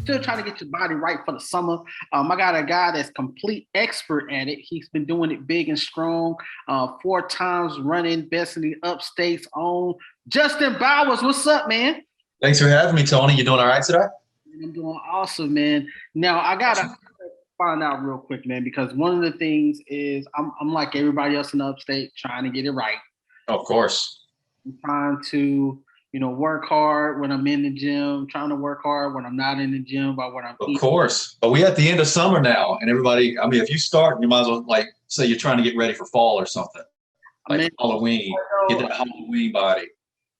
still trying to get your body right for the summer. I got a guy that's complete expert at it. He's been doing it big and strong, 4 times running, best in the upstate's own. Justin Bowers, what's up, man? Thanks for having me, Tony. You doing all right today? I'm doing awesome, man. Now I gotta Awesome. find out real quick, man, because one of the things is I'm like everybody else in the upstate, trying to get it right. Of course. I'm trying to, work hard when I'm in the gym, trying to work hard when I'm not in the gym by what I'm Of eating. course. But we at the end of summer now, and everybody, I mean, if you start, you might as well like say you're trying to get ready for fall or something, I like mean, Halloween. Get that Halloween body.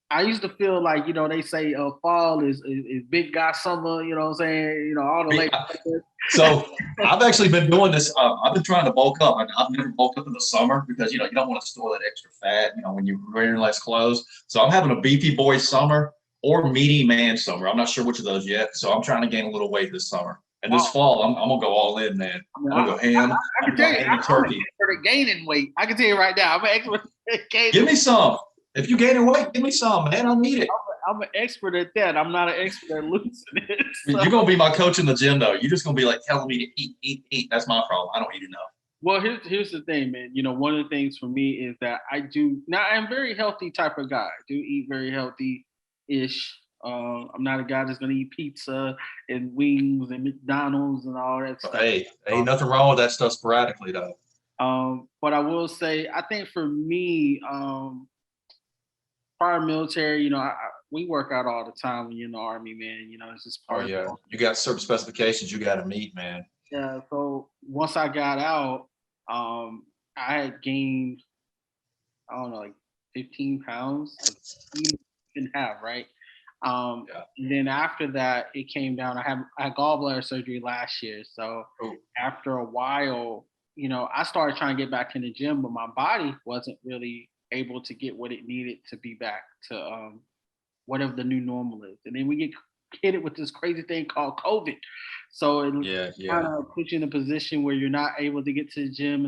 I used to feel like, they say fall is big guy summer, you know what I'm saying? All the ladies. So I've actually been doing this. I've been trying to bulk up. I've never bulked up in the summer because you don't want to store that extra fat. When you're wearing less clothes. So I'm having a beefy boy summer or meaty man summer. I'm not sure which of those yet. So I'm trying to gain a little weight this summer. And this fall, I'm gonna go all in, man. I'm gonna go ham. I can I'm tell gonna you, go ham and I'm an turkey. expert at gaining weight. I can tell you right now, I'm an expert at gaining. Give me some. If you gaining weight, give me some, man. I need it. I'm an expert at that. I'm not an expert at losing it. So. You're gonna be my coach in the gym, though. You're just gonna be like telling me to eat, eat, eat. That's my problem. I don't eat enough. Well, here's the thing, man. One of the things for me is that I do now. I'm a very healthy type of guy. I do eat very healthy-ish. I'm not a guy that's gonna eat pizza and wings and McDonald's and all that stuff. Hey, ain't nothing wrong with that stuff sporadically, though. But I will say, I think for me, prior military, we work out all the time when you're in the army, man. It's just Oh part yeah, of you got certain specifications you got to meet, man. Yeah. So once I got out, I had gained, I don't know, like 15 pounds, like and a half, right? Yeah. And then after that, it came down. I had gallbladder surgery last year, so Oh, after a while, I started trying to get back in the gym, but my body wasn't really able to get what it needed to be back to whatever the new normal is. And then we get hit it with this crazy thing called COVID. So it yeah, kind yeah. of puts you in a position where you're not able to get to the gym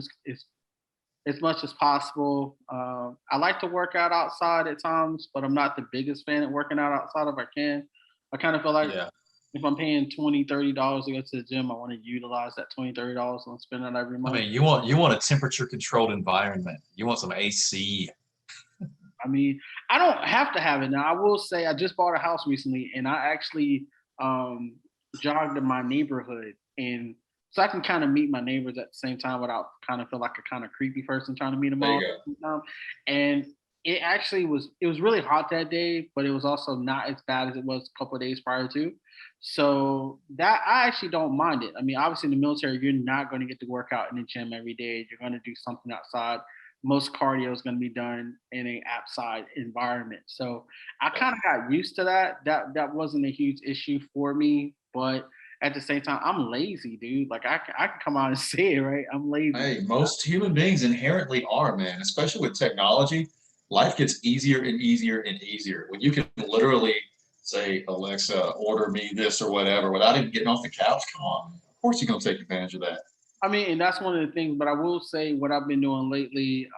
as much as possible. I like to work out outside at times, but I'm not the biggest fan of working out outside if I can. I kind of feel like Yeah. if I'm paying $20, $30 to go to the gym, I want to utilize that $20, $30 and spend it every I month. mean, you want a temperature controlled environment. You want some AC. I mean, I don't have to have it now. I will say I just bought a house recently, and I actually um, jogged in my neighborhood, and so I can kind of meet my neighbors at the same time without kind of feel like a kind of creepy person trying to meet them There all you at go. the same time. And it actually was. It was really hot that day, but it was also not as bad as it was a couple of days prior to. So that I actually don't mind it. I mean, obviously in the military, you're not going to get to work out in the gym every day. You're going to do something outside. Most cardio is going to be done in a outside environment. So I kind of got used to that. That wasn't a huge issue for me, but at the same time, I'm lazy, dude. Like I can come out and say it, right? I'm lazy. Hey, most human beings inherently are, man, especially with technology. Life gets easier and easier and easier. When you can literally say, Alexa, order me this or whatever without even getting off the couch, come on. Of course you're going to take advantage of that. I mean, and that's one of the things. But I will say what I've been doing lately,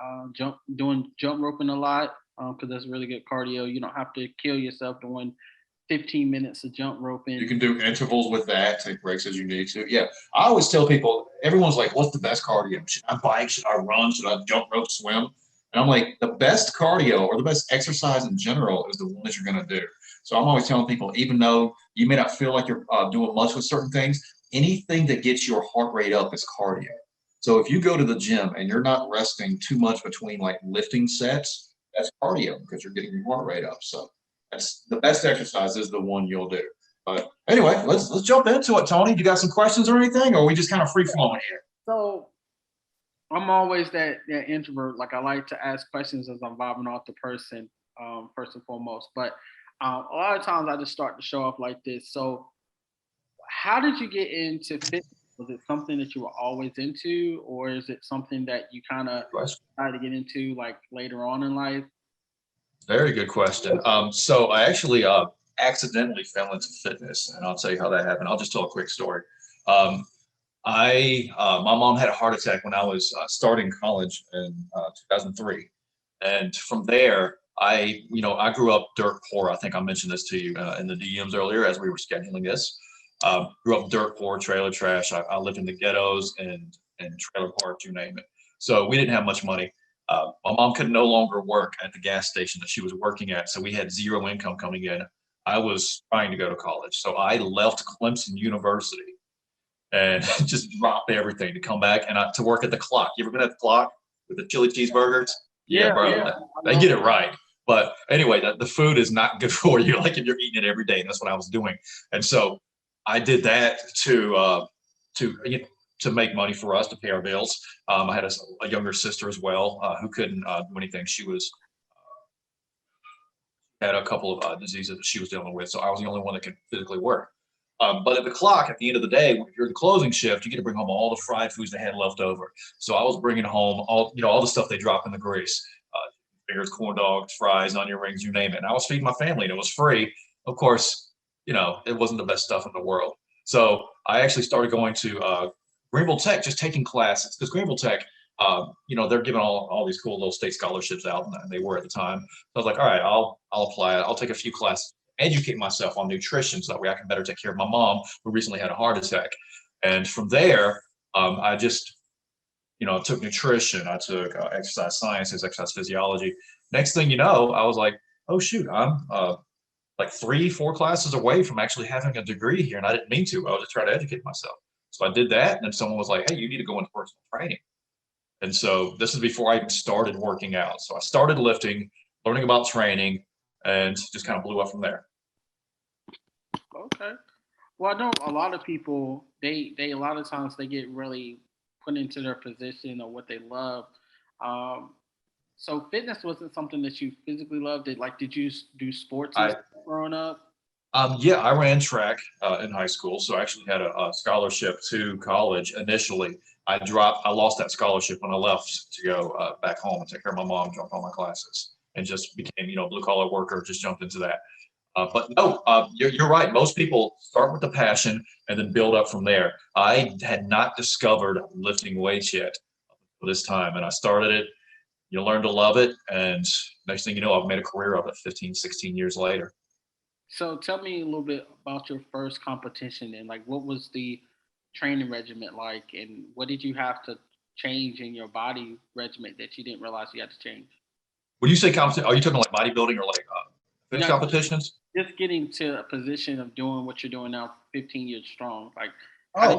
doing jump roping a lot because that's really good cardio. You don't have to kill yourself doing 15 minutes of jump You roping. can do intervals with that, take breaks as you need to. Yeah. I always tell people, everyone's like, what's the best cardio? Should I bike? Should I run? Should I jump rope, swim? And I'm like, the best cardio or the best exercise in general is the one that you're going to do. So I'm always telling people, even though you may not feel like you're doing much with certain things, anything that gets your heart rate up is cardio. So if you go to the gym and you're not resting too much between like lifting sets, that's cardio because you're getting your heart rate up. So that's the best exercise is the one you'll do. But anyway, let's jump into it, Tony. You got some questions or anything, or are we just kind of free flowing here? So I'm always that introvert. Like I like to ask questions as I'm vibing off the person, first and foremost. But a lot of times I just start to show off like this. So how did you get into fitness? Was it something that you were always into, or is it something that you kind of Question. tried to get into like later on in life? Very good question. So I actually accidentally fell into fitness, and I'll tell you how that happened. I'll just tell a quick story. Um, my mom had a heart attack when I was starting college in 2003, and from there, I grew up dirt poor. I think I mentioned this to you in the DMs earlier as we were scheduling this. Grew up dirt poor, trailer trash. I lived in the ghettos and trailer parks, you name it. So we didn't have much money. My mom could no longer work at the gas station that she was working at, so we had zero income coming in. I was trying to go to college, so I left Clemson University and just dropped everything to come back and to work at the clock. You ever been at the clock with the chili cheeseburgers? Yeah, Yeah, bro, yeah. they get it right. But anyway, the food is not good for you. Like if you're eating it every day, and that's what I was doing. And so I did that to to make money for us to pay our bills. I had a younger sister as well who couldn't do anything. She was had a couple of diseases that she was dealing with, so I was the only one that could physically work. But at the clock, at the end of the day, if you're the closing shift, you get to bring home all the fried foods they had left over. So I was bringing home all the stuff they drop in the grease, fingers, corn dogs, fries, onion rings, you name it. And I was feeding my family, and it was free. Of course, it wasn't the best stuff in the world. So I actually started going to Greenville Tech, just taking classes because Greenville Tech, they're giving all these cool little state scholarships out, and they were at the time. So I was like, all right, I'll apply it. I'll take a few classes, educate myself on nutrition, so that way I can better take care of my mom, who recently had a heart attack. And from there, I just, took nutrition, I took exercise sciences, exercise physiology. Next thing you know, I was like, oh shoot, I'm like 3-4 classes away from actually having a degree here, and I didn't mean to. I was just trying to educate myself. So I did that, and then someone was like, hey, you need to go into personal training. And so this is before I even started working out. So I started lifting, learning about training, and just kind of blew up from there. Okay. Well, I know a lot of people. They a lot of times they get really put into their position or what they love. Um, so fitness wasn't something that you physically loved. Did you do sports and I stuff growing up? Yeah, I ran track in high school, so I actually had a scholarship to college initially. I lost that scholarship when I left to go back home and take care of my mom, drop all my classes, and just became, blue collar worker. Just jumped into that. But no, you're right. Most people start with the passion and then build up from there. I had not discovered lifting weights yet for this time, and I started it. You learn to love it, and next thing you know, I've made a career of it 15, 16 years later. So tell me a little bit about your first competition and what was the training regimen like, and what did you have to change in your body regimen that you didn't realize you had to change? When you say competition, are you talking like bodybuilding or like You fitness know, competitions? just getting to a position of doing what you're doing now, 15 years strong. How did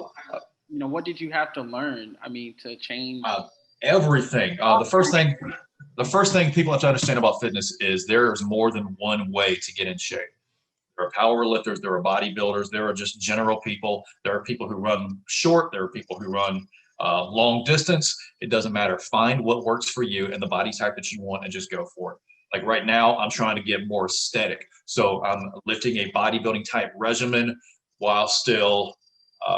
Oh, what did you have to learn? I mean, to change. uh, everything. The first thing people have to understand about fitness is there's more than one way to get in shape. There are power lifters, there are bodybuilders, there are just general people. There are people who run short, there are people who run long distance. It doesn't matter. Find what works for you and the body type that you want and just go for it. Like right now, I'm trying to get more aesthetic. So I'm lifting a bodybuilding type regimen while still uh,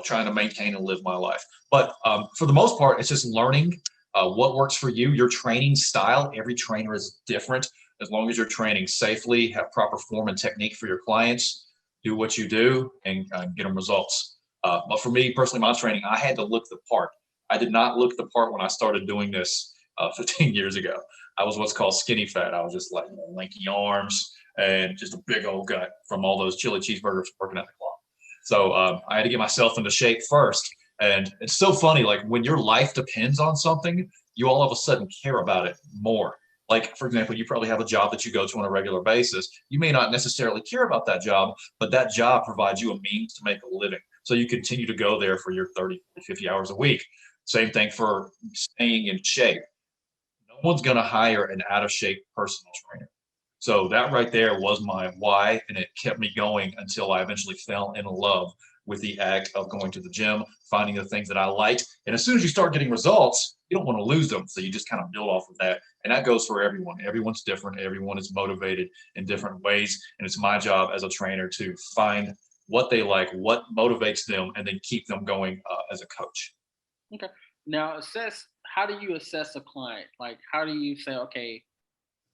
trying to maintain and live my life. But for the most part, it's just learning what works for you, your training style. Every trainer is different. As long as you're training safely, have proper form and technique for your clients, do what you do and get them results. But for me personally, my training, I had to look the part. I did not look the part when I started doing this 15 years ago. I was what's called skinny fat. I was just like lanky arms and just a big old gut from all those chili cheeseburgers working at the club. So I had to get myself into shape first. And it's so funny, like when your life depends on something, you all of a sudden care about it more. Like, for example, you probably have a job that you go to on a regular basis. You may not necessarily care about that job, but that job provides you a means to make a living. So you continue to go there for your 30, 50 hours a week. Same thing for staying in shape. No one's going to hire an out of shape personal trainer. So that right there was my why, and it kept me going until I eventually fell in love with the act of going to the gym, finding the things that I liked. And as soon as you start getting results, you don't want to lose them. So you just kind of build off of that. And that goes for everyone. Everyone's different. Everyone is motivated in different ways. And it's my job as a trainer to find what they like, what motivates them, and then keep them going as a coach. Okay. Now, assess. How do you assess a client? How do you say, okay,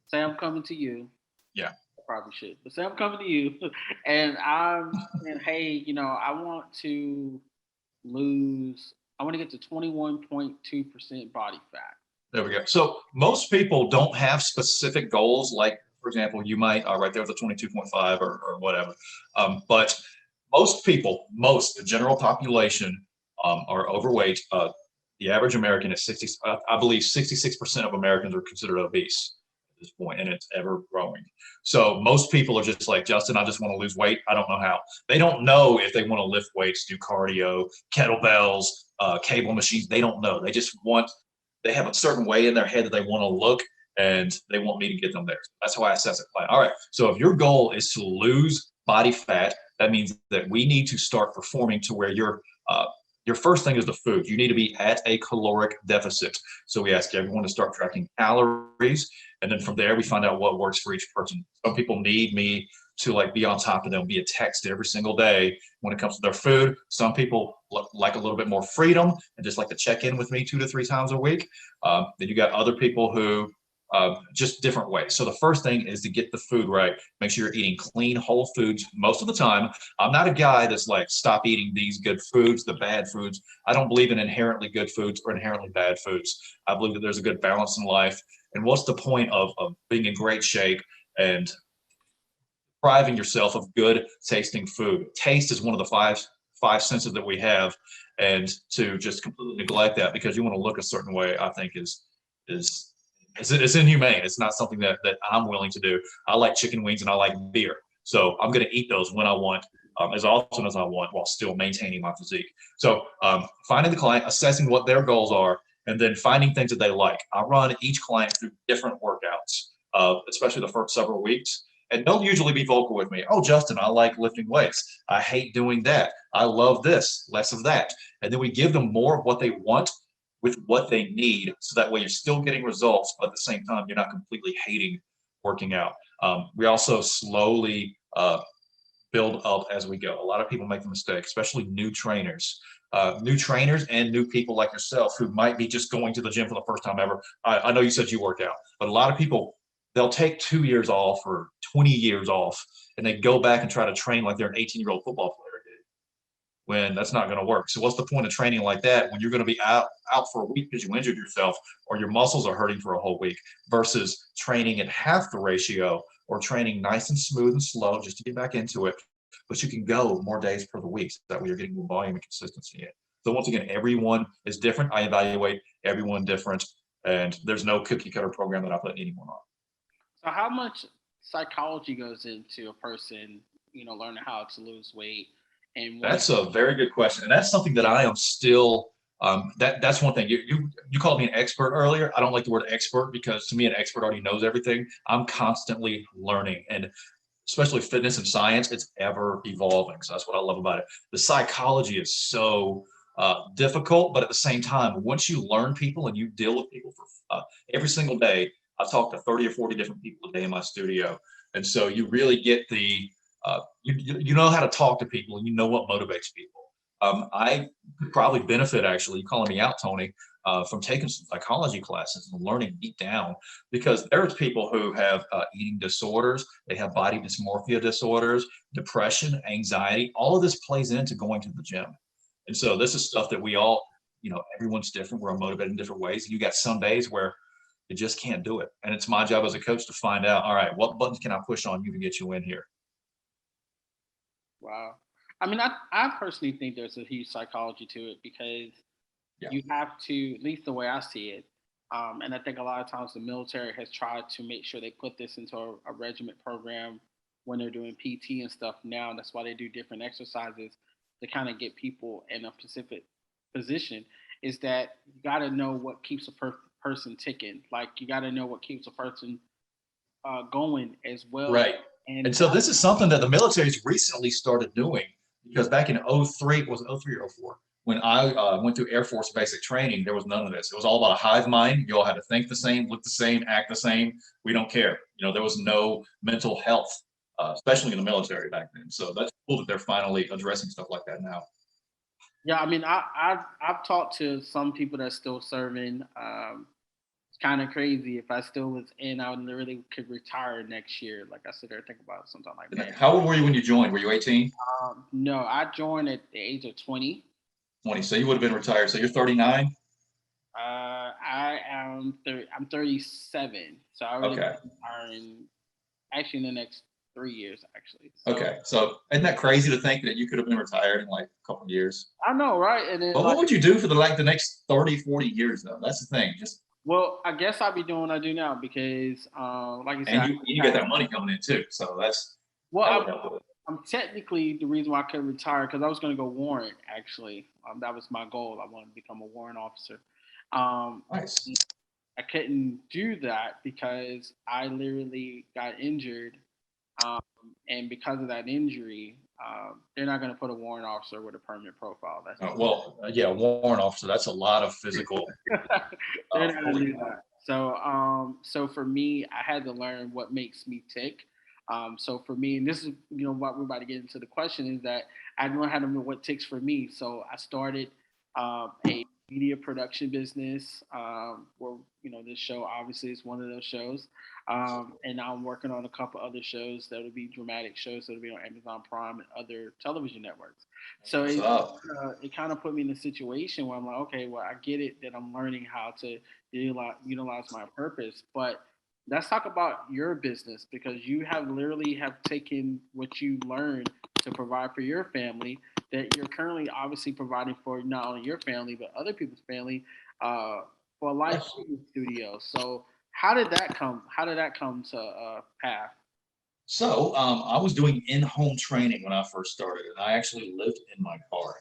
say I'm coming to you. Yeah. I probably should, but say I'm coming to you, and I'm saying, hey, I want to lose. I want to get to 21.2% body fat. There we go. So most people don't have specific goals. Like, for example, you might, right there with the 22.5 or whatever. But the general population are overweight. The average American is 60. I believe 66% of Americans are considered obese at this point, and it's ever growing. So most people are just like, Justin, I just want to lose weight. I don't know how. They don't know if they want to lift weights, do cardio, kettlebells, cable machines. They don't know. They have a certain way in their head that they want to look, and they want me to get them there. That's why I assess it. All right. So if your goal is to lose body fat, that means that we need to start performing to where your first thing is the food. You need to be at a caloric deficit. So we ask everyone to start tracking calories. And then from there, we find out what works for each person. Some people need me to like be on top of them, be a text every single day when it comes to their food. Some people like a little bit more freedom and just like to check in with me 2 to 3 times a week. Then you got other people who just different ways. So the first thing is to get the food right. Make sure you're eating clean, whole foods most of the time. I'm not a guy that's like, stop eating these good foods, the bad foods. I don't believe in inherently good foods or inherently bad foods. I believe that there's a good balance in life. And what's the point of being in great shape and depriving yourself of good tasting food? Taste is one of the five senses that we have. And to just completely neglect that because you want to look a certain way, I think is it's inhumane. It's not something that I'm willing to do. I like chicken wings and I like beer. So I'm going to eat those when I want, as often as I want, while still maintaining my physique. So finding the client, assessing what their goals are, and then finding things that they like. I run each client through different workouts, especially the first several weeks. And they'll usually be vocal with me. Oh, Justin, I like lifting weights. I hate doing that. I love this, less of that. And then we give them more of what they want with what they need. So that way you're still getting results, but at the same time, you're not completely hating working out. We also slowly build up as we go. A lot of people make the mistake, especially new trainers and new people like yourself who might be just going to the gym for the first time ever. I know you said you work out, but a lot of people, they'll take 2 years off or 20 years off, and they go back and try to train like they're an 18-year-old football player when that's not going to work. So what's the point of training like that when you're going to be out for a week because you injured yourself or your muscles are hurting for a whole week versus training at half the ratio or training nice and smooth and slow just to get back into it. But you can go more days per the week. So that way you're getting more volume and consistency in. So once again, everyone is different. I evaluate everyone different, and there's no cookie cutter program that I put anyone on. So how much psychology goes into a person, learning how to lose weight and what? That's a very good question, and that's something that I am still. That's one thing. You called me an expert earlier. I don't like the word expert because to me, an expert already knows everything. I'm constantly learning, and especially fitness and science, it's ever evolving. So that's what I love about it. The psychology is so difficult, but at the same time, once you learn people and you deal with people for every single day, I talk to 30 or 40 different people a day in my studio, and so you really get you know how to talk to people and you know what motivates people. I could probably benefit actually, you calling me out, Tony, from taking some psychology classes and learning deep down because there's people who have eating disorders, they have body dysmorphia disorders, depression, anxiety. All of this plays into going to the gym. And so this is stuff that we all, everyone's different. We're motivated in different ways. And you got some days where you just can't do it. And it's my job as a coach to find out, all right, what buttons can I push on you to get you in here? Wow. I mean, I personally think there's a huge psychology to it because Yeah. you have to, at least the way I see it, and I think a lot of times the military has tried to make sure they put this into a regiment program when they're doing PT and stuff now. That's why they do different exercises to kind of get people in a specific position. Is that you got to know what keeps a person ticking. Like you got to know what keeps a person going as well. Right. And And so this is something that the military's recently started doing because back in '03, was it '03 or '04? When I went through Air Force basic training, there was none of this. It was all about a hive mind. You all had to think the same, look the same, act the same. We don't care. There was no mental health, especially in the military back then. So that's cool that they're finally addressing stuff like that now. yeah, I mean, I've talked to some people that's still serving. It's kind of crazy. If I still was in, I would really could retire next year. Like I sit there and think about it sometimes. Like, man, How old were you when you joined? Were you 18? no, I joined at the age of 20. 20. So you would have been retired. So you're 39? I'm 37, so I already Okay. retiring actually in the next 3 years actually. So Okay, so isn't that crazy to think that you could have been retired in like a couple of years? I know, right? And then But like, what would you do for the next 30, 40 years though? That's the thing. Just well, I guess I'll be doing what I do now because, like you said, and you get that money coming in too. So well, that would help with it. I'm technically the reason why I couldn't retire because I was going to go warrant. Actually, that was my goal. I wanted to become a warrant officer. Um, Nice. I couldn't do that because I literally got injured, um, and because of that injury, they're not going to put a warrant officer with a permanent profile. That's Yeah, warrant officer. That's a lot of physical. they're not going to Holy do cow. that. So for me, I had to learn what makes me tick. So for me, and this is what we're about to get into the question is that I learned how to know what ticks for me. So I started a media production business. Where this show obviously is one of those shows, and now I'm working on a couple other shows that'll be dramatic shows that'll be on Amazon Prime and other television networks. So What's up? it kind of put me in a situation where I'm like, okay, well, I get it that I'm learning how to utilize my purpose, but let's talk about your business because you have literally have taken what you learned to provide for your family that you're currently obviously providing for not only your family but other people's family uh, for a live Yes. studio. So how did that come? How did that come to path? So I was doing in-home training when I first started, and I actually lived in my car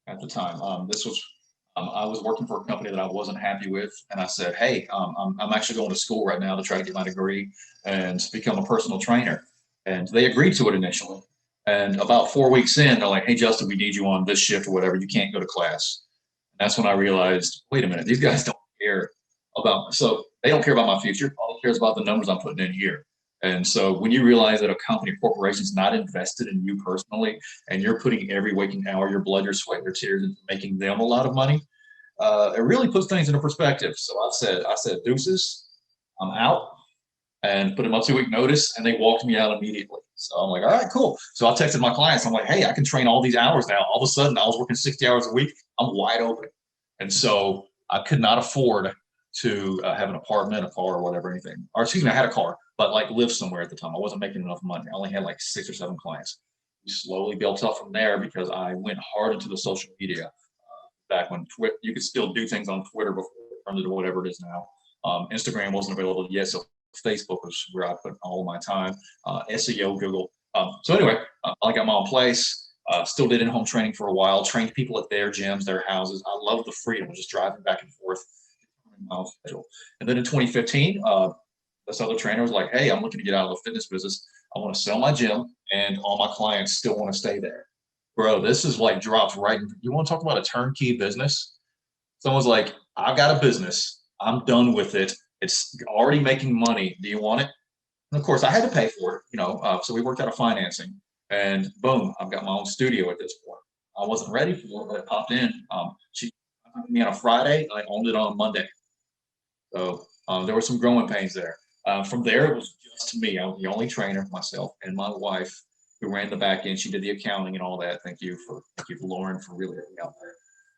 at the time. This was I was working for a company that I wasn't happy with, and I said, "Hey, I'm actually going to school right now to try to get my degree and become a personal trainer." And they agreed to it initially. And about 4 weeks in, they're like, "Hey, Justin, we need you on this shift or whatever. You can't go to class." And that's when I realized, wait a minute, these guys don't care so they don't care about my future. All they care is about the numbers I'm putting in here. And so when you realize that a company, corporation is not invested in you personally, and you're putting every waking hour, your blood, your sweat, your tears into making them a lot of money, it really puts things into perspective. So I said, deuces, I'm out, and put in my 2 week notice, and they walked me out immediately. So I'm like, all right, cool. So I texted my clients. I'm like, hey, I can train all these hours now. All of a sudden, I was working 60 hours a week. I'm wide open. And so I could not afford to have an apartment, a car, or whatever, anything. Or excuse me, I had a car, but like live somewhere at the time. I wasn't making enough money. I only had like 6 or 7 clients. We slowly built up from there because I went hard into the social media back when you could still do things on Twitter before it turned into whatever it is now. Instagram wasn't available yet, so Facebook was where I put all my time. SEO, Google. So anyway, I got my own place. Still did in-home training for a while. Trained people at their gyms, their houses. I love the freedom of just driving back and forth. Schedule. And then in 2015, this other trainer was like, "Hey, I'm looking to get out of the fitness business. I want to sell my gym, and all my clients still want to stay there." Bro, this is like drops right. You want to talk about a turnkey business? Someone's like, "I've got a business. I'm done with it. It's already making money. Do you want it?" And of course, I had to pay for it, so we worked out a financing, and boom, I've got my own studio at this point. I wasn't ready for it, but it popped in. She contacted me on a Friday, and I owned it on a Monday. So there were some growing pains there. From there, it was just me. I was the only trainer, myself and my wife, who ran the back end. She did the accounting and all that. Thank you for Lauren for really helping out there.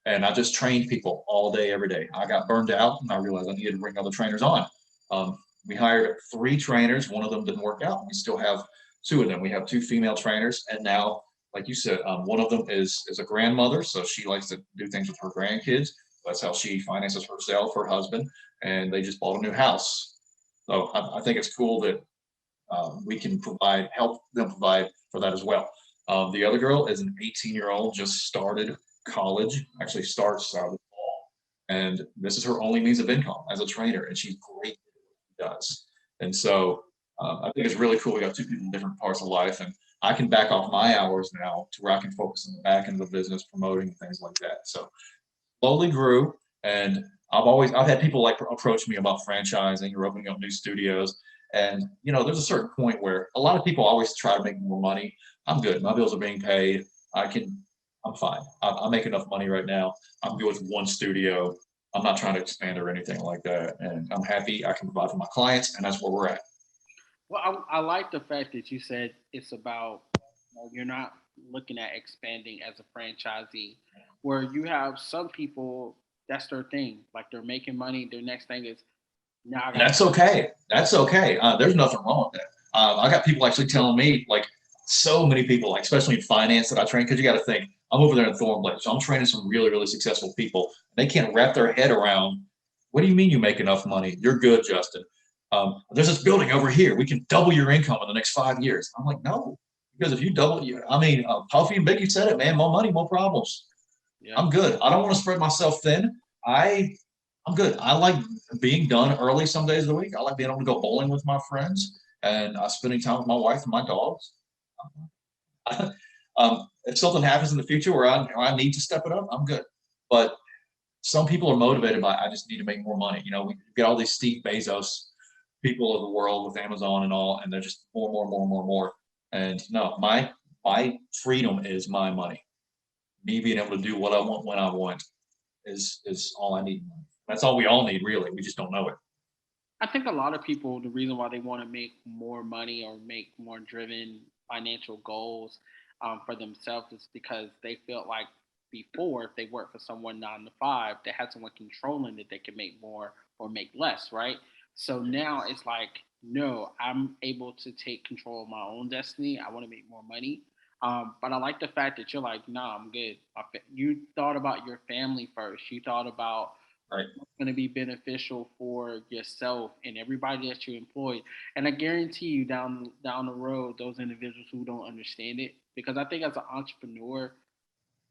And I just trained people all day, every day. I got burned out, and I realized I needed to bring other trainers on. Um, we hired 3 trainers. One of them didn't work out. We still have 2 of them. We have 2 female trainers, and now, like you said, one of them is a grandmother, so she likes to do things with her grandkids. That's how she finances herself, her husband, and they just bought a new house. So I think it's cool that we can help them provide for that as well. The other girl is an 18-year-old, just started college, actually starts this fall. And this is her only means of income as a trainer, and she's great at what she does. And so I think it's really cool. We got 2 people in different parts of life, and I can back off my hours now to where I can focus on the back end of the business, promoting things like that. So slowly grew, and I've had people like approach me about franchising or opening up new studios. And there's a certain point where a lot of people always try to make more money. I'm good. My bills are being paid. I'm fine. I make enough money right now. I'm good with one studio. I'm not trying to expand or anything like that. And I'm happy I can provide for my clients, and that's where we're at. Well, I like the fact that you said it's about you're not looking at expanding as a franchisee, where you have some people that's their thing, like they're making money. Their next thing is now I And got that's okay. That's okay. There's nothing wrong with that. I got people actually telling me, like so many people, like especially in finance that I train, because you got to think, I'm over there in Thornblade, so I'm training some really, really successful people. They can't wrap their head around, what do you mean you make enough money? You're good, Justin. There's this building over here. We can double your income in the next 5 years. I'm like, no, because if you double, Puffy and Biggie said it, man, more money, more problems. Yeah. I'm good. I don't want to spread myself thin. I'm good. I like being done early some days of the week. I like being able to go bowling with my friends and spending time with my wife and my dogs. If something happens in the future where I need to step it up, I'm good. But some people are motivated by, I just need to make more money. We get all these Steve Bezos people of the world with Amazon and all, and they're just more. And no, my freedom is my money. Me being able to do what I want when I want is all I need. That's all we all need, really. We just don't know it. I think a lot of people, the reason why they want to make more money or make more driven financial goals for themselves is because they felt like before, if they worked for someone 9 to 5, they had someone controlling that they can make more or make less, right? So now it's like, no, I'm able to take control of my own destiny. I want to make more money. But I like the fact that you're like, nah, I'm good. You thought about your family first. You thought about Right. what's going to be beneficial for yourself and everybody that you employ. And I guarantee you, down the road, those individuals who don't understand it, because I think as an entrepreneur,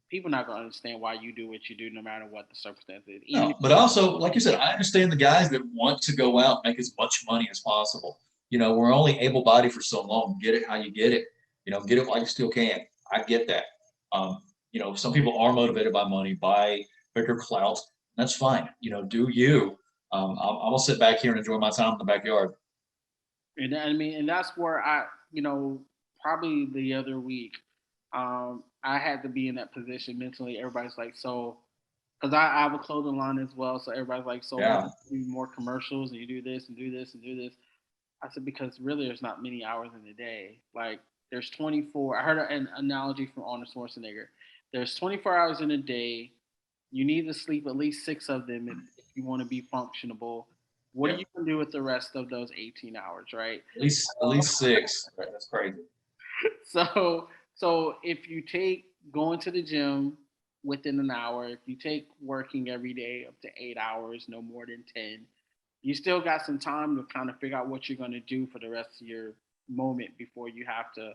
people not going to understand why you do what you do, no matter what the circumstance is. Even No, if but also, like you said, I understand the guys that want to go out and make as much money as possible. We're only able-bodied for so long. Get it how you get it. Get it while you still can. I get that. Some people are motivated by money, by bigger clout. That's fine. Do you. I'm gonna sit back here and enjoy my time in the backyard. And I mean, and that's where probably the other week, I had to be in that position mentally. Everybody's like, so, because I have a clothing line as well, so everybody's like, so why Yeah. don't you do more commercials and you do this and do this and do this? I said, because really, there's not many hours in the day. Like, there's 24. I heard an analogy from Arnold Schwarzenegger. There's 24 hours in a day. You need to sleep at least 6 of them if you want to be functionable. What are Yeah. you going to do with the rest of those 18 hours, right? At least six. Right, that's crazy. So if you take going to the gym within an hour, if you take working every day up to 8 hours, no more than 10, you still got some time to kind of figure out what you're going to do for the rest of your moment before you have to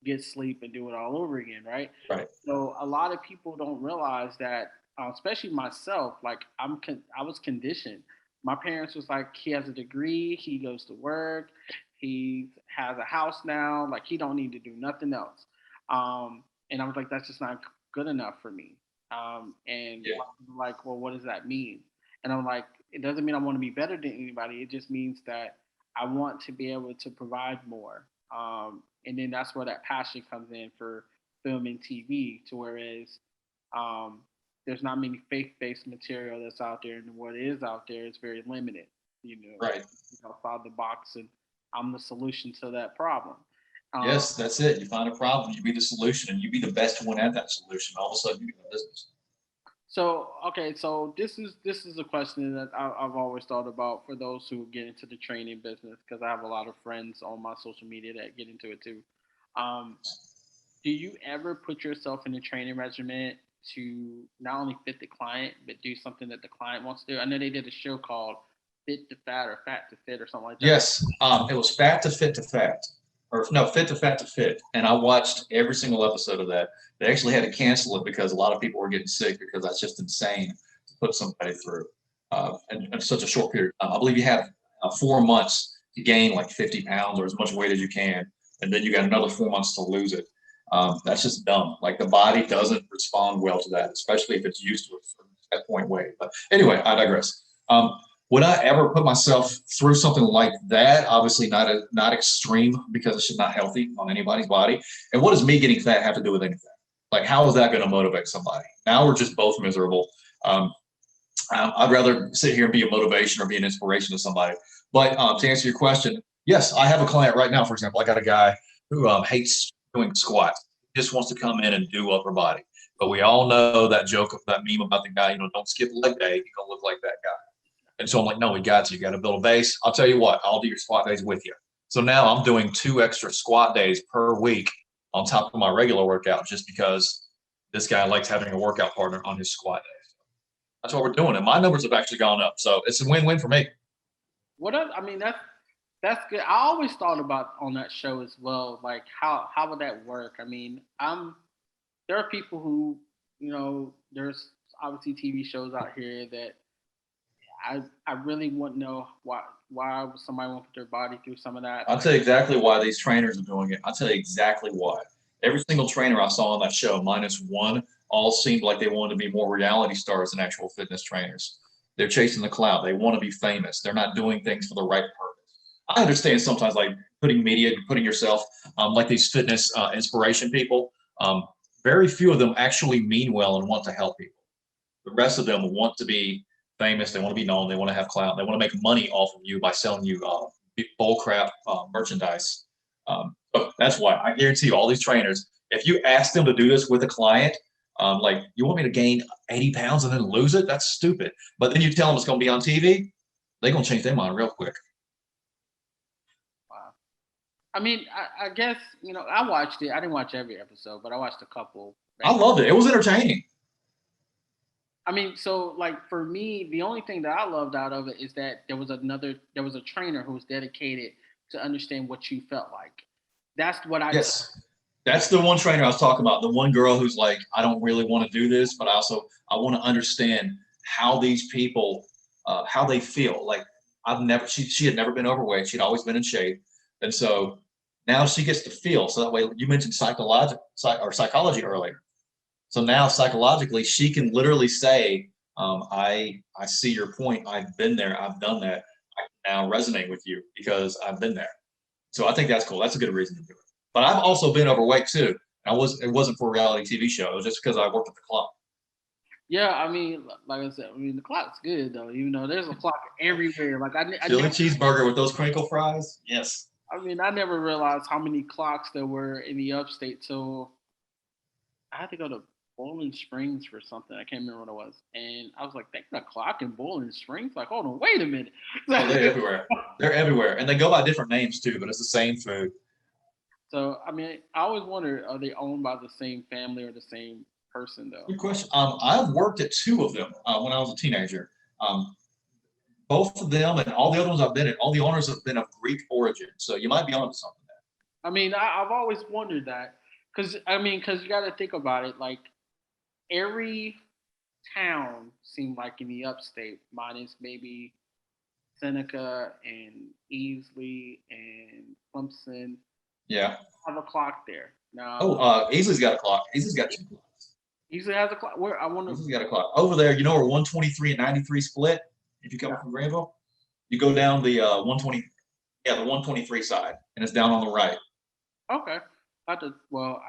get sleep and do it all over again, right? Right. So a lot of people don't realize that, especially myself. Like I was conditioned. My parents was like, he has a degree, he goes to work, he has a house now, like he don't need to do nothing else. And I was like, that's just not good enough for me. And Yeah. like, well, what does that mean? And I'm like, it doesn't mean I want to be better than anybody. It just means that I want to be able to provide more. And then that's where that passion comes in for film and TV. To whereas um, there's not many faith-based material that's out there, and what is out there is very limited. Right. Outside the box, and I'm the solution to that problem. Um, Yes, that's it. You find a problem, you be the solution, and you be the best one at that solution. All of a sudden, you get a business. So okay, so this is a question that I've always thought about for those who get into the training business, because I have a lot of friends on my social media that get into it too. Um, do you ever put yourself in a training regimen to not only fit the client but do something that the client wants to do? I know they did a show called Fit to Fat or Fat to Fit or something like that. Yes, it was fat to fit to fat, or no, fit to fat to fit. And I watched every single episode of that. They actually had to cancel it because a lot of people were getting sick, because that's just insane to put somebody through in such a short period of time. I believe you have 4 months to gain like 50 pounds or as much weight as you can, and then you got another 4 months to lose it. That's just dumb. Like the body doesn't respond well to that, especially if it's used to it at that point weight. But anyway, I digress. Would I ever put myself through something like that? Obviously not extreme, because it's just not healthy on anybody's body. And what does me getting fat have to do with anything? Like, how is that going to motivate somebody? Now we're just both miserable. Um, I'd rather sit here and be a motivation or be an inspiration to somebody. But to answer your question, yes, I have a client right now. For example, I got a guy who hates doing squats. He just wants to come in and do upper body. But we all know that joke, that meme about the guy, don't skip leg day. You're going to look like that guy. And so I'm like, no, we got you. You got to build a base. I'll tell you what, I'll do your squat days with you. So now I'm doing 2 extra squat days per week on top of my regular workout just because this guy likes having a workout partner on his squat days. That's what we're doing. And my numbers have actually gone up. So it's a win-win for me. I mean, that's good. I always thought about on that show as well, like how would that work? I mean, there are people who, there's obviously TV shows out here that I really want to know why would somebody want to put their body through some of that. I'll tell you exactly why these trainers are doing it. I'll tell you exactly why. Every single trainer I saw on that show, minus one, all seemed like they wanted to be more reality stars than actual fitness trainers. They're chasing the clout. They want to be famous. They're not doing things for the right purpose. I understand sometimes like putting yourself like these fitness inspiration people. Very few of them actually mean well and want to help people. The rest of them want to be famous. They want to be known. They want to have clout. They want to make money off of you by selling you bull crap merchandise. So that's why I guarantee you, all these trainers, if you ask them to do this with a client, like, you want me to gain 80 pounds and then lose it? That's stupid. But then you tell them it's going to be on TV, they're going to change their mind real quick. Wow. I mean, I guess I watched it. I didn't watch every episode, but I watched a couple. I loved it. It was entertaining. I mean, so like for me, the only thing that I loved out of it is that there was a trainer who was dedicated to understand what you felt like. That's what I. Yes. That's the one trainer I was talking about. The one girl who's like, I don't really want to do this, but I want to understand how these people, how they feel. Like she had never been overweight. She'd always been in shape. And so now she gets to feel. So that way, you mentioned psychology earlier. So now psychologically, she can literally say, I see your point. I've been there. I've done that. I now resonate with you because I've been there. So I think that's cool. That's a good reason to do it. But I've also been overweight too. It wasn't for a reality TV show. It was just because I worked at the clock. Yeah, I mean, like I said, the clock's good though. Even though there's a clock everywhere. Like Chili cheeseburger with those crinkle fries. Yes. I mean, I never realized how many clocks there were in the upstate. So I had to go to Bowling Springs for something. I can't remember what it was. And I was like, they got a clock in Bowling Springs? Like, hold on, wait a minute. Oh, they're everywhere. They're everywhere. And they go by different names too, but it's the same food. So, I mean, I always wonder, are they owned by the same family or the same person, though? Good question. I've worked at 2 of them when I was a teenager. Both of them and all the other ones I've been at, all the owners have been of Greek origin. So you might be onto something there. I mean, I've always wondered that. Because you got to think about it. Like, every town seemed like in the upstate, minus maybe Seneca and Easley and Clemson. Yeah. Have a clock there now. Easley's got a clock. Easley's got 2 clocks. Easley has a clock. Where I wonder. Easley's got a clock over there. You know where 123 and 93 split? If you come from Greenville, you go down the 120. Yeah, the 123 side, and it's down on the right. Okay. I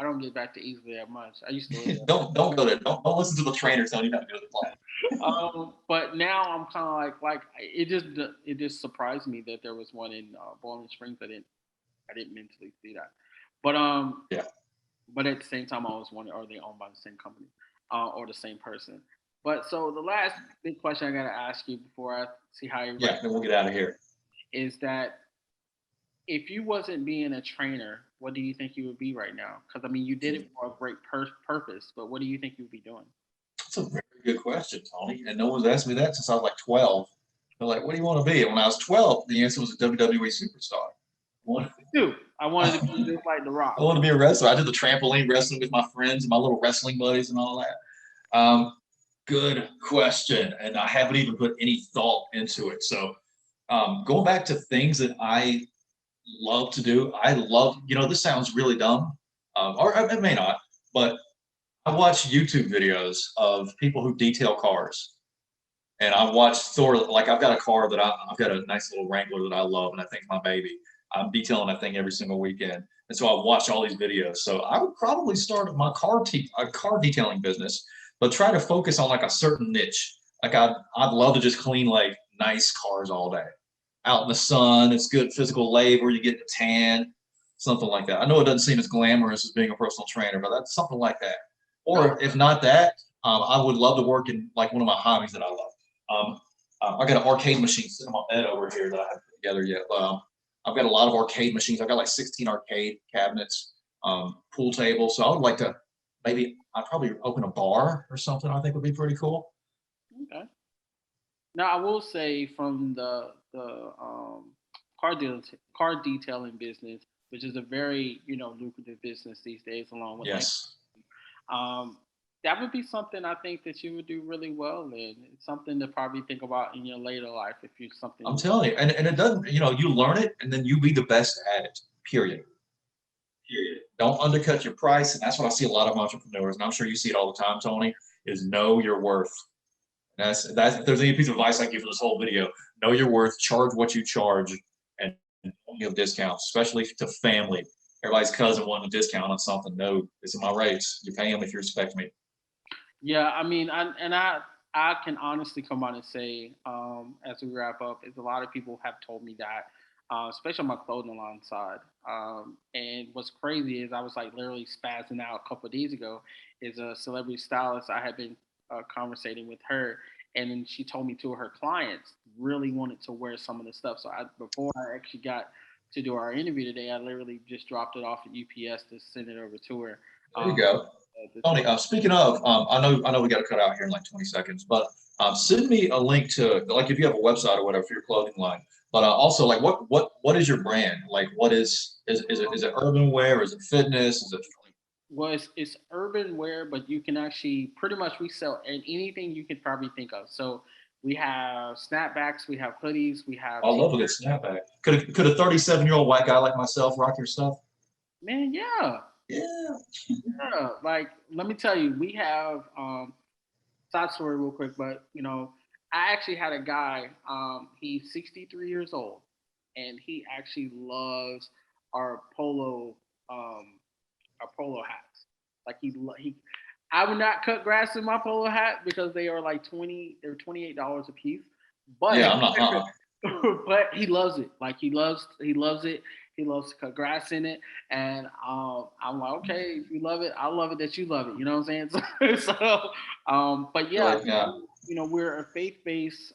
don't get back to Easley that much. I used to. don't go there. Don't listen to the trainers telling you not to go to the clock. But now I'm kind of like it just surprised me that there was one in Bowling Springs. I didn't mentally see that. But yeah. But at the same time, I always wonder, are they owned by the same company or the same person? But so the last big question I got to ask you before I see how you. Yeah, then we'll get out of here. Is that if you wasn't being a trainer, what do you think you would be right now? Because I mean, you did it for a great purpose, but what do you think you would be doing? That's a very good question, Tony. And no one's asked me that since I was like 12. They're like, what do you want to be? And when I was 12, the answer was a WWE superstar. I wanted to be just like The Rock. I wanted to be a wrestler. I did the trampoline wrestling with my friends and my little wrestling buddies and all that. Good question. And I haven't even put any thought into it. So going back to things that I love to do, this sounds really dumb, or it may not, but I watch YouTube videos of people who detail cars. And I watch Thor, like I've got a car that I've got a nice little Wrangler that I love, and I think my baby. I'm detailing that thing every single weekend. And so I watch all these videos. So I would probably start my car detailing business, but try to focus on like a certain niche. Like I'd love to just clean like nice cars all day. Out in the sun, it's good physical labor, you get the tan, something like that. I know it doesn't seem as glamorous as being a personal trainer, but that's something like that. Or if not that, I would love to work in like one of my hobbies that I love. I got an arcade machine sitting on my bed over here that I haven't put together yet. I've got a lot of arcade machines. I've got like 16 arcade cabinets, pool table. So I would like to maybe I'd probably open a bar or something. I think would be pretty cool. Okay. Now I will say from the car detailing business, which is a very lucrative business these days, along with like Yes. um, that would be something I think that you would do really well in. It's something to probably think about in your later life if you something I'm you. telling you, and it doesn't, you learn it and then you be the best at it. Period. Period. Don't undercut your price, and that's what I see a lot of entrepreneurs, and I'm sure you see it all the time, Tony. Is know your worth. And that's if there's any piece of advice I give for this whole video, know your worth, charge what you charge, and don't give discounts, especially to family. Everybody's cousin wanting a discount on something. No, this is my rates. You pay them if you respect me. Yeah, I mean, I can honestly come on and say, as we wrap up, is a lot of people have told me that, especially on my clothing line side. And what's crazy is I was like literally spazzing out a couple of days ago. Is a celebrity stylist I had been conversating with her, and then she told me two of her clients really wanted to wear some of the stuff. So before I actually got to do our interview today, I literally just dropped it off at UPS to send it over to her. There you Um, go. Tony, speaking of, I know we got to cut out here in like 20 seconds, but send me a link to like if you have a website or whatever for your clothing line. But also, like, what is your brand? Like, is it urban wear? Is it fitness? Is it Well, it's urban wear, but you can actually pretty much we sell anything you could probably think of. So we have snapbacks, we have hoodies, we have I love a good snapback. Could a 37-year-old white guy like myself rock your stuff? man, yeah, Yeah. yeah. Like let me tell you, we have side story real quick, but I actually had a guy. He's 63 years old, and he actually loves our um, polo hats. Like he, I would not cut grass in my polo hat because they are like they're $28 a piece. But Yeah, I'm not. but he loves it. Like he loves it. He loves to cut grass in it, and I'm like, okay, if you love it, I love it that you love it. You know what I'm saying? But yeah, Really? Yeah. we're a faith-based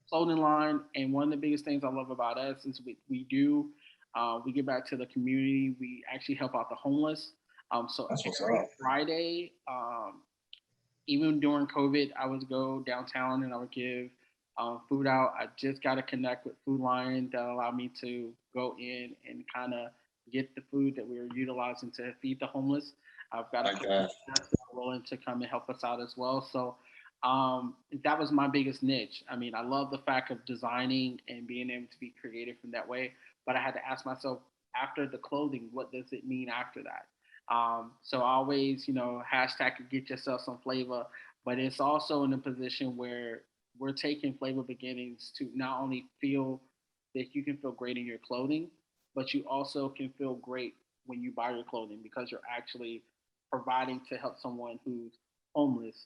clothing line, and one of the biggest things I love about us is we give back to the community. We actually help out the homeless. So That's what's every up. Friday, even during COVID, I would go downtown and I would give food out. I just got to connect with Food Lion that allowed me to go in and kind of get the food that we are utilizing to feed the homeless. I've got a Like couple that. of staff that are willing to come and help us out as well. So that was my biggest niche. I mean, I love the fact of designing and being able to be creative in that way. But I had to ask myself, after the clothing, what does it mean after that? So I always, hashtag get yourself some flavor, but it's also in a position where we're taking flavor beginnings to not only feel that you can feel great in your clothing, but you also can feel great when you buy your clothing because you're actually providing to help someone who's homeless,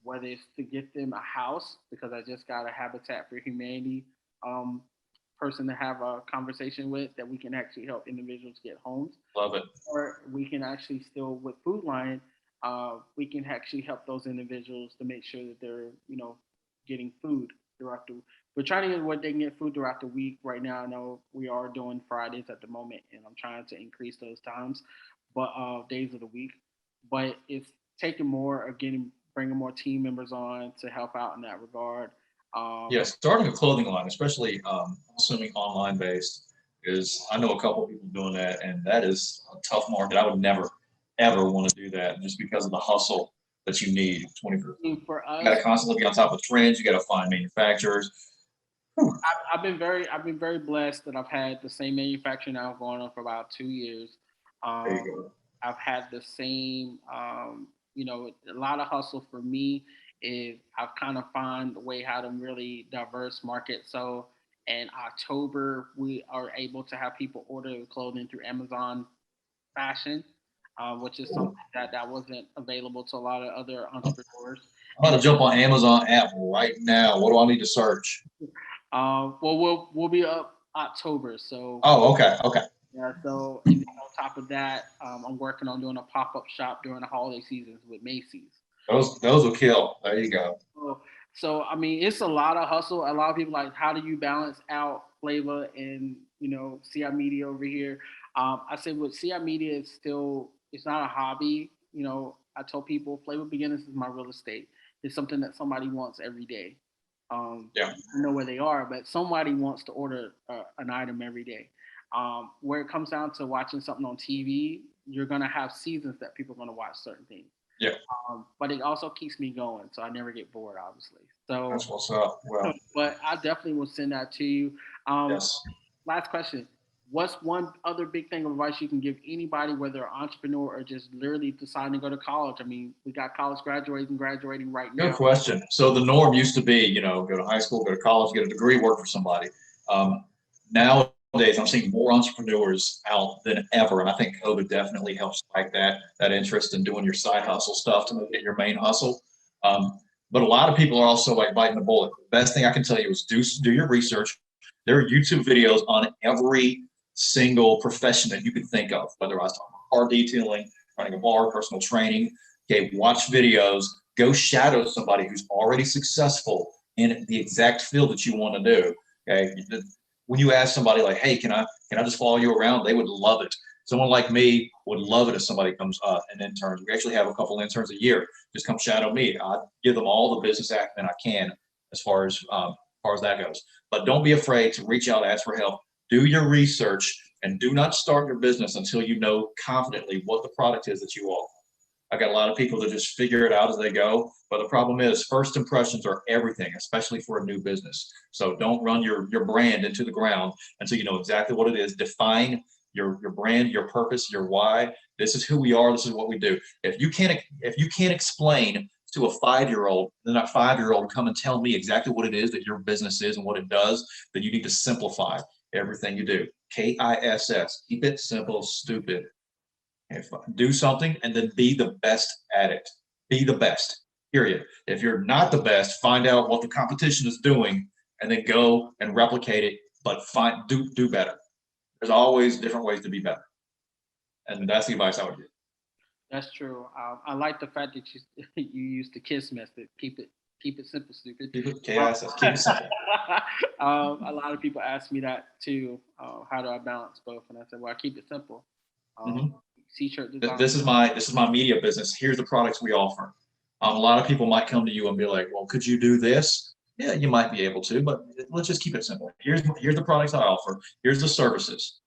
whether it's to get them a house, because I just got a Habitat for Humanity um, person to have a conversation with that we can actually help individuals get homes, Love it. or we can actually still with Food Line, we can actually help those individuals to make sure that they're getting food throughout the. We're trying to get what they can get food throughout the week. Right now, I know we are doing Fridays at the moment, and I'm trying to increase those times, but days of the week. But it's taking more again, bringing more team members on to help out in that regard. Yeah, Um, starting a clothing line, especially I'm assuming online based, is I know a couple of people doing that, and that is a tough market. I would never ever want to do that just because of the hustle that you need 24. for You got us, to constantly be on top of trends. You got to find manufacturers. Whew. I've been very blessed that I've had the same manufacturer now going on for about 2 years. There Um, you go. I've had the same, a lot of hustle for me is I've kind of found a way how to really diverse market. So in October, we are able to have people order clothing through Amazon Fashion, which is something that wasn't available to a lot of other entrepreneurs. I'm about to jump on Amazon app right now. What do I need to search? Well, we'll be up October, so Oh, okay, okay. yeah. So and then on top of that, I'm working on doing a pop up shop during the holiday seasons with Macy's. Those will kill. There you go. So, I mean, it's a lot of hustle. A lot of people like, how do you balance out Flavor and CI Media over here. I said with CI Media, it's not a hobby. I tell people Flavor Beginners is my real estate. It's something that somebody wants every day. Yeah. Know where they are, but somebody wants to order an item every day. Where it comes down to watching something on TV, you're gonna have seasons that people are gonna watch certain things. Yeah. But it also keeps me going, so I never get bored, obviously. So, That's what's up. Well, but I definitely will send that to you. Um, yes. Last question. What's one other big thing of advice you can give anybody, whether an entrepreneur or just literally deciding to go to college? I mean, we got college graduating right Good now. question. So the norm used to be, go to high school, go to college, get a degree, work for somebody. Nowadays, I'm seeing more entrepreneurs out than ever, and I think COVID definitely helps spike that interest in doing your side hustle stuff to make it your main hustle. But a lot of people are also like biting the bullet. The best thing I can tell you is do your research. There are YouTube videos on every single profession that you could think of, whether I was talking about car detailing, running a bar, personal training. Okay, watch videos, go shadow somebody who's already successful in the exact field that you want to do. Okay, when you ask somebody like, "Hey, can I just follow you around?" They would love it. Someone like me would love it if somebody comes and interns. We actually have a couple interns a year. Just come shadow me. I give them all the business acumen I can as far as that goes. But don't be afraid to reach out, ask for help, do your research, and do not start your business until you know confidently what the product is that you offer. I got a lot of people that just figure it out as they go. But the problem is first impressions are everything, especially for a new business. So don't run your brand into the ground until you know exactly what it is. Define your brand, your purpose, your why. This is who we are. This is what we do. If you can't explain to a 5-year-old, then that 5-year-old come and tell me exactly what it is that your business is and what it does, then you need to simplify everything you do. KISS. Keep it simple, stupid. Do something and then be the best at it. Be the best, period. If you're not the best, find out what the competition is doing and then go and replicate it, but do better. There's always different ways to be better. And that's the advice I would give. That's true. I like the fact that you you used the KISS method. Keep it simple, stupid. Keep it Um, KISS, keep it simple. a lot of people ask me that too. How do I balance both? And I said, well, I keep it simple. Um, Mhm. T-shirt design. This is my media business. Here's the products we offer. A lot of people might come to you and be like, "Well, could you do this?" Yeah, you might be able to, but let's just keep it simple. Here's the products I offer. Here's the services.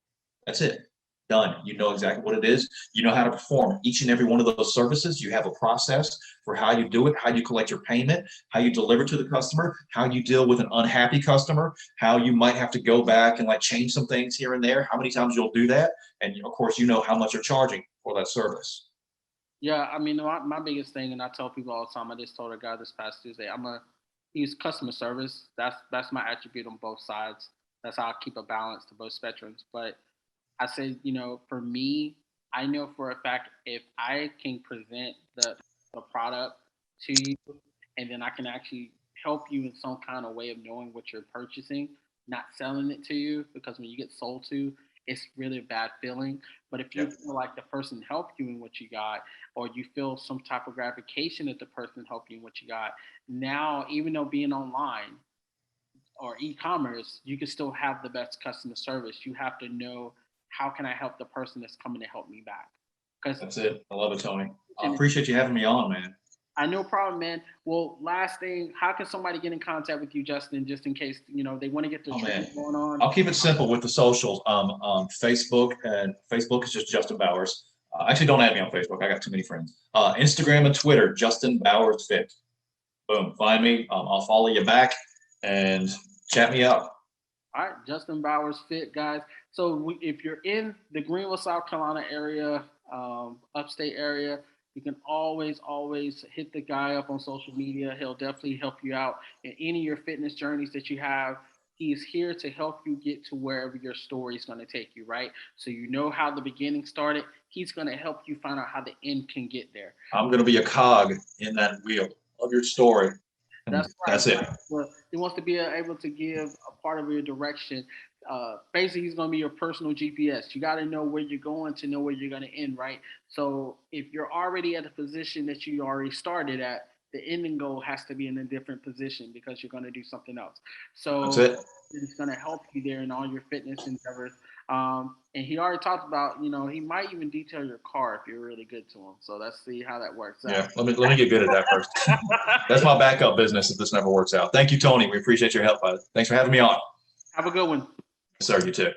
That's it. Done. You know exactly what it is. You know how to perform each and every one of those services. You have a process for how you do it, how you collect your payment, how you deliver to the customer, how you deal with an unhappy customer, how you might have to go back and like change some things here and there, how many times you'll do that. And of course, you know how much you're charging for that service. Yeah, I mean, my biggest thing, and I tell people all the time. I just told a guy this past Tuesday, I'm a use customer service. That's my attribute on both sides. That's how I keep a balance to both spectrums. But I said, for me, I know for a fact if I can present the product to you, and then I can actually help you in some kind of way of knowing what you're purchasing, not selling it to you, because when you get sold to, it's really a bad feeling. But if you Yep. feel like the person helped you in what you got, or you feel some type of gratification that the person helped you in what you got, now even though being online or e-commerce, you can still have the best customer service. You have to know how can I help the person that's coming to help me back. Because That's it. I love it, Tony. I appreciate you having me on, man. I no problem, man. Well, last thing, how can somebody get in contact with you, Justin, just in case they want to get their Oh man. training going on? I'll keep it simple with the socials. Facebook and Facebook is just Justin Bowers. Actually, don't add me on Facebook. I got too many friends. Instagram and Twitter, Justin Bowers Fit. Boom, find me. I'll follow you back and chat me up. All right, Justin Bowers Fit, guys. So if you're in the Greenville, South Carolina area, upstate area, you can always hit the guy up on social media. He'll definitely help you out in any of your fitness journeys that you have. He's here to help you get to wherever your story is going to take you, right? So you know how the beginning started. He's going to help you find out how the end can get there. I'm going to be a cog in that wheel of your story. And That's right. that's it. Well, he wants to be able to give a part of your direction. Basically, he's going to be your personal GPS. You got to know where you're going to know where you're going to end, right? So if you're already at a position that you already started at, the ending goal has to be in a different position because you're going to do something else. That's So it. it's going to help you there in all your fitness endeavors. And he already talked about, he might even detail your car if you're really good to him. So let's see how that works Yeah, out. let me get good at that first. That's my backup business if this never works out. Thank you, Tony. We appreciate your help. Thanks for having me on. Have a good one. Sir, you too.